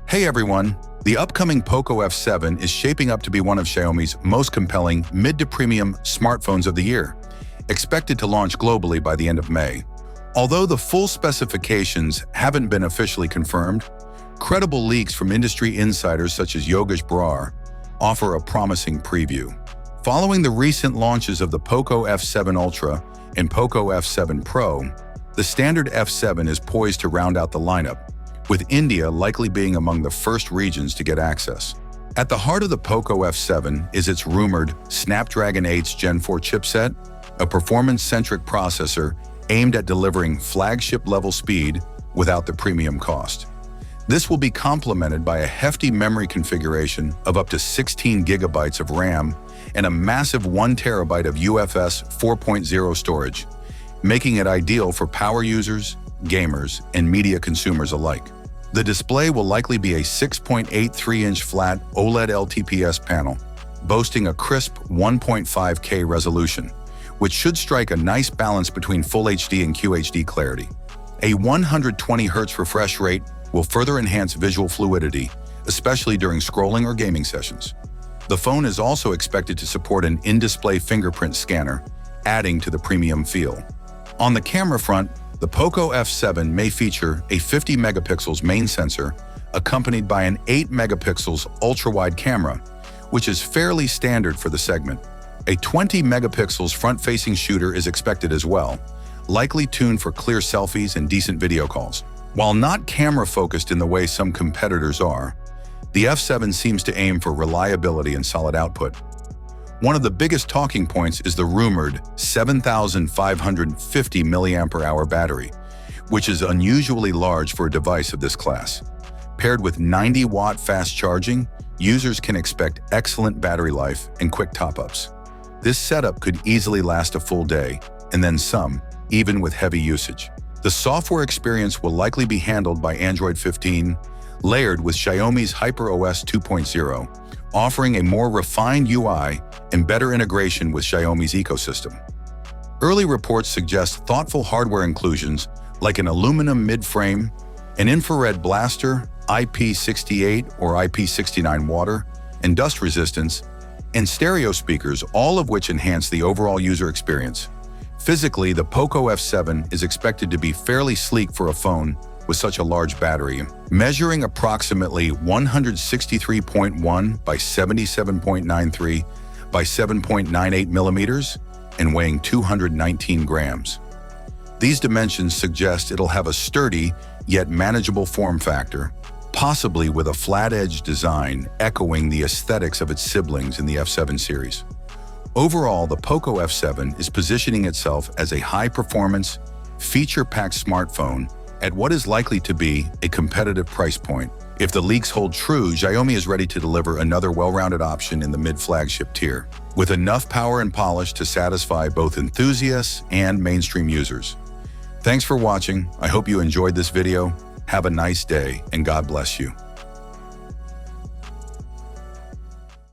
Hey everyone! The upcoming Poco F7 is shaping up to be one of Xiaomi's most compelling mid to premium smartphones of the year, expected to launch globally by the end of May. Although the full specifications haven't been officially confirmed, credible leaks from industry insiders such as Yogesh Brar offer a promising preview. Following the recent launches of the Poco F7 Ultra and Poco F7 Pro, the standard F7 is poised to round out the lineup, with India likely being among the first regions to get access. At the heart of the Poco F7 is its rumored Snapdragon 8 Gen 4 chipset, a performance-centric processor aimed at delivering flagship-level speed without the premium cost. This will be complemented by a hefty memory configuration of up to 16 gigabytes of RAM and a massive 1 terabyte of UFS 4.0 storage, making it ideal for power users, gamers, and media consumers alike. The display will likely be a 6.83-inch flat OLED LTPS panel, boasting a crisp 1.5K resolution, which should strike a nice balance between Full HD and QHD clarity. A 120 Hz refresh rate will further enhance visual fluidity, especially during scrolling or gaming sessions. The phone is also expected to support an in-display fingerprint scanner, adding to the premium feel. On the camera front, the Poco F7 may feature a 50 megapixels main sensor, accompanied by an 8 megapixels ultra-wide camera, which is fairly standard for the segment. A 20 megapixels front-facing shooter is expected as well, likely tuned for clear selfies and decent video calls. While not camera-focused in the way some competitors are, the F7 seems to aim for reliability and solid output. One of the biggest talking points is the rumored 7,550 mAh battery, which is unusually large for a device of this class. Paired with 90-watt fast charging, users can expect excellent battery life and quick top-ups. This setup could easily last a full day, and then some, even with heavy usage. The software experience will likely be handled by Android 15, layered with Xiaomi's HyperOS 2.0, offering a more refined UI and better integration with Xiaomi's ecosystem. Early reports suggest thoughtful hardware inclusions like an aluminum mid-frame, an infrared blaster, IP68 or IP69 water, and dust resistance, and stereo speakers, all of which enhance the overall user experience. Physically, the Poco F7 is expected to be fairly sleek for a phone with such a large battery, measuring approximately 163.1 by 77.93 by 7.98 millimeters and weighing 219 grams. These dimensions suggest it'll have a sturdy yet manageable form factor, possibly with a flat-edge design echoing the aesthetics of its siblings in the F7 series. Overall, the Poco F7 is positioning itself as a high-performance, feature-packed smartphone at what is likely to be a competitive price point. If the leaks hold true, Xiaomi is ready to deliver another well-rounded option in the mid-flagship tier, with enough power and polish to satisfy both enthusiasts and mainstream users. Thanks for watching. I hope you enjoyed this video. Have a nice day, and God bless you.